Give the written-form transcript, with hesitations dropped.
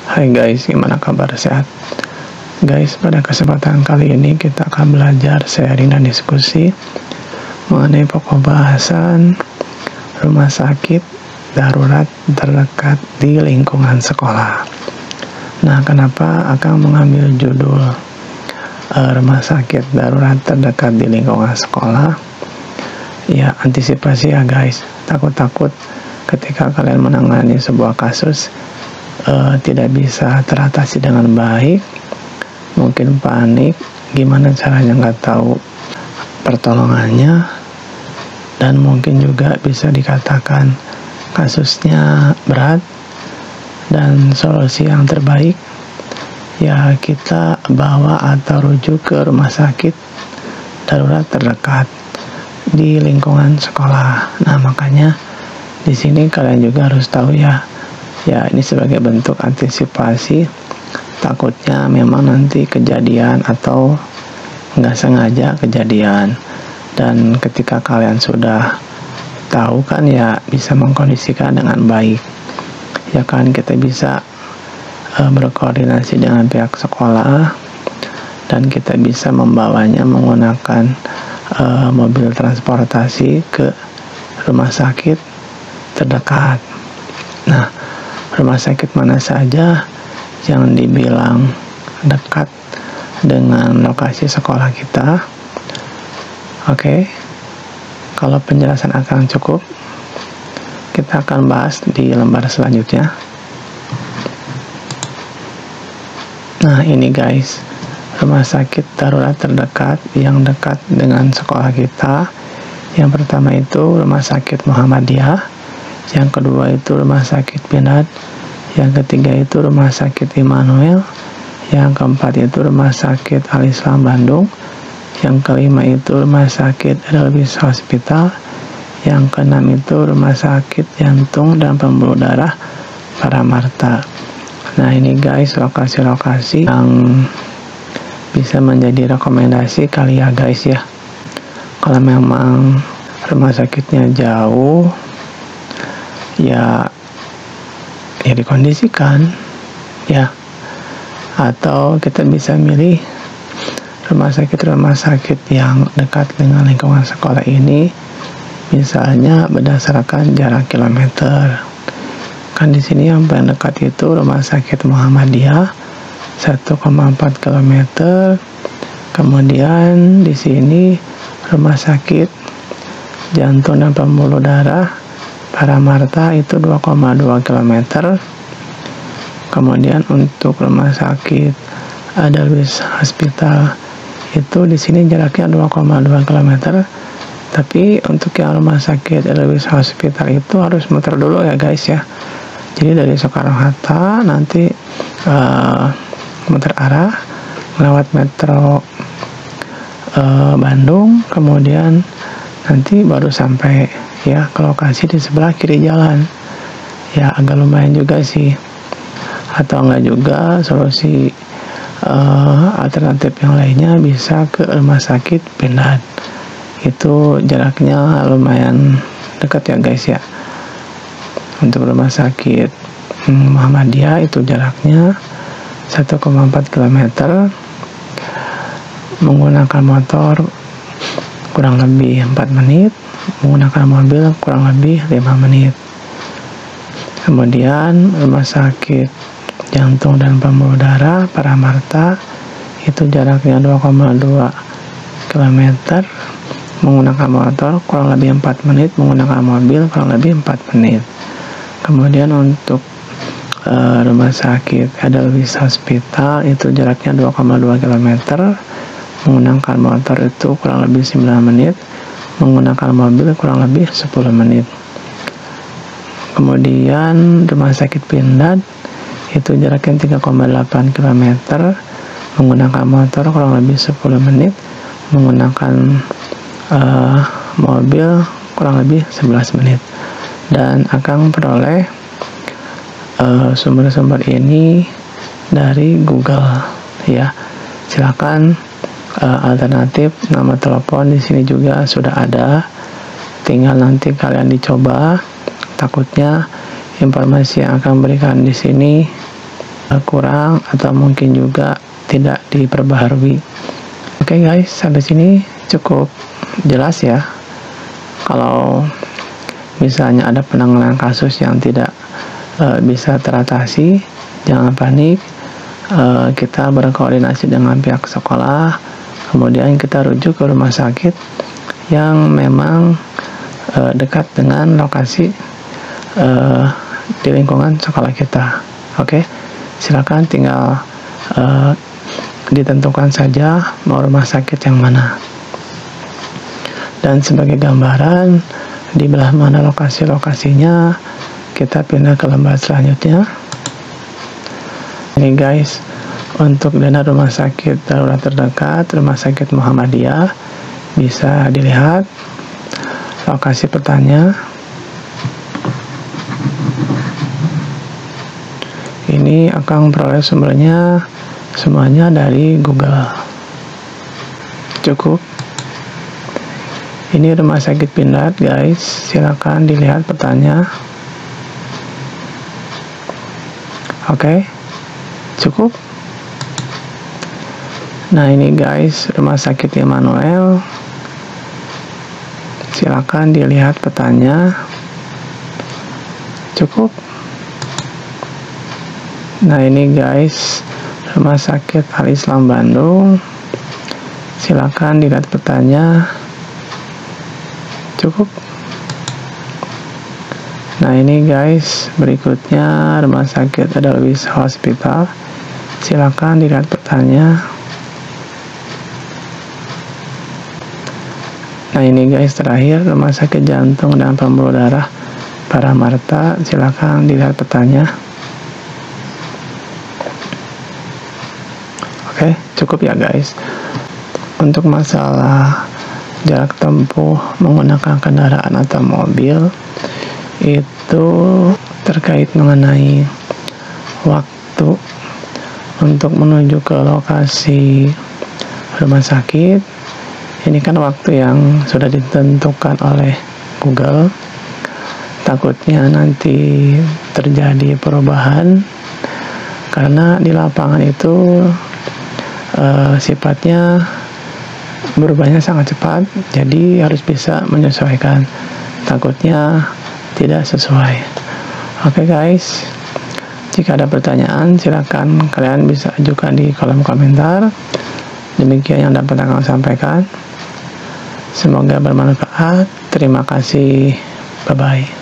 Hai guys, gimana kabar, sehat? Guys, pada kesempatan kali ini kita akan belajar sharing dan diskusi mengenai pokok bahasan rumah sakit darurat terdekat di lingkungan sekolah. Nah, kenapa akan mengambil judul rumah sakit darurat terdekat di lingkungan sekolah? Ya, antisipasi ya guys, takut-takut ketika kalian menangani sebuah kasus tidak bisa teratasi dengan baik, mungkin panik, gimana caranya nggak tahu pertolongannya, dan mungkin juga bisa dikatakan kasusnya berat, dan solusi yang terbaik ya kita bawa atau rujuk ke rumah sakit darurat terdekat di lingkungan sekolah. Nah, makanya di sini kalian juga harus tahu ya ini sebagai bentuk antisipasi, takutnya memang nanti kejadian atau nggak sengaja kejadian, dan ketika kalian sudah tahu kan ya bisa mengkondisikan dengan baik ya kan, kita bisa berkoordinasi dengan pihak sekolah dan kita bisa membawanya menggunakan mobil transportasi ke rumah sakit terdekat. Nah, rumah sakit mana saja yang dibilang dekat dengan lokasi sekolah kita? Oke, kalau penjelasan akan cukup, kita akan bahas di lembar selanjutnya. Nah, ini guys, rumah sakit darurat terdekat yang dekat dengan sekolah kita. Yang pertama itu Rumah Sakit Muhammadiyah, yang kedua itu Rumah Sakit Binat, yang ketiga itu Rumah Sakit Immanuel, yang keempat itu Rumah Sakit Al-Islam Bandung, yang kelima itu Rumah Sakit Edelweiss Hospital, yang keenam itu Rumah Sakit Jantung dan Pembuluh Darah Paramarta. Nah, ini guys lokasi-lokasi yang bisa menjadi rekomendasi kali ya guys ya. Kalau memang rumah sakitnya jauh ya dikondisikan ya, atau kita bisa milih rumah sakit yang dekat dengan lingkungan sekolah ini, misalnya berdasarkan jarak kilometer. Kan di sini yang paling dekat itu Rumah Sakit Muhammadiyah 1,4 km. Kemudian di sini Rumah Sakit Jantung dan Pembuluh Darah Paramarta itu 2,2 km. Kemudian untuk Rumah Sakit Edelweiss Hospital itu di sini jaraknya 2,2 km. Tapi untuk yang Rumah Sakit Edelweiss Hospital itu harus muter dulu ya guys ya. Jadi dari Soekarno-Hatta nanti muter arah melewat metro Bandung, kemudian nanti baru sampai ya ke lokasi di sebelah kiri jalan. Ya agak lumayan juga sih. Atau enggak juga solusi alternatif yang lainnya bisa ke Rumah Sakit Binat. Itu jaraknya lumayan dekat ya guys ya. Untuk Rumah Sakit Muhammadiyah itu jaraknya 1,4 km, menggunakan motor kurang lebih 4 menit, menggunakan mobil kurang lebih 5 menit. Kemudian Rumah Sakit Jantung dan Pembuluh Darah Paramarta itu jaraknya 2,2 km, menggunakan motor kurang lebih 4 menit, menggunakan mobil kurang lebih 4 menit. Kemudian untuk Rumah Sakit Edelweiss Hospital itu jaraknya 2,2 km, menggunakan motor itu kurang lebih 9 menit, menggunakan mobil kurang lebih 10 menit. Kemudian Rumah Sakit Binat itu jaraknya 3,8 km, menggunakan motor kurang lebih 10 menit, menggunakan mobil kurang lebih 11 menit. Dan akan peroleh sumber-sumber ini dari Google ya. Silakan alternatif nama telepon di sini juga sudah ada, tinggal nanti kalian dicoba. Takutnya informasi yang akan berikan di sini kurang atau mungkin juga tidak diperbaharui. Oke guys, sampai sini cukup jelas ya. Kalau misalnya ada penanganan kasus yang tidak bisa teratasi, jangan panik. Kita berkoordinasi dengan pihak sekolah, kemudian kita rujuk ke rumah sakit yang memang dekat dengan lokasi di lingkungan sekolah kita. Oke, silakan tinggal ditentukan saja mau rumah sakit yang mana. Dan sebagai gambaran di belah mana lokasi-lokasinya, kita pindah ke lembar selanjutnya. Ini guys, untuk dana rumah sakit darurat terdekat, rumah sakit Muhammadiyah, bisa dilihat lokasi petanya. Ini akan peroleh sumbernya semuanya dari Google. Cukup. Ini rumah sakit Pindad guys, silakan dilihat petanya. Oke, cukup. Nah ini guys, rumah sakit Immanuel, silakan dilihat petanya. Cukup. Nah ini guys, rumah sakit Al Islam Bandung, silakan dilihat petanya. Cukup. Nah ini guys, berikutnya rumah sakit Edelweiss Hospital, silakan dilihat petanya. Nah ini guys, terakhir rumah sakit jantung dan pembuluh darah Paramarta, silakan dilihat petanya. Oke, cukup ya guys. Untuk masalah jarak tempuh menggunakan kendaraan atau mobil, itu terkait mengenai waktu untuk menuju ke lokasi rumah sakit. Ini kan waktu yang sudah ditentukan oleh Google. Takutnya nanti terjadi perubahan karena di lapangan itu sifatnya berubahnya sangat cepat, jadi harus bisa menyesuaikan. Takutnya tidak sesuai. Oke guys, jika ada pertanyaan silakan kalian bisa ajukan di kolom komentar. Demikian yang dapat aku sampaikan. Semoga bermanfaat. Terima kasih. Bye bye.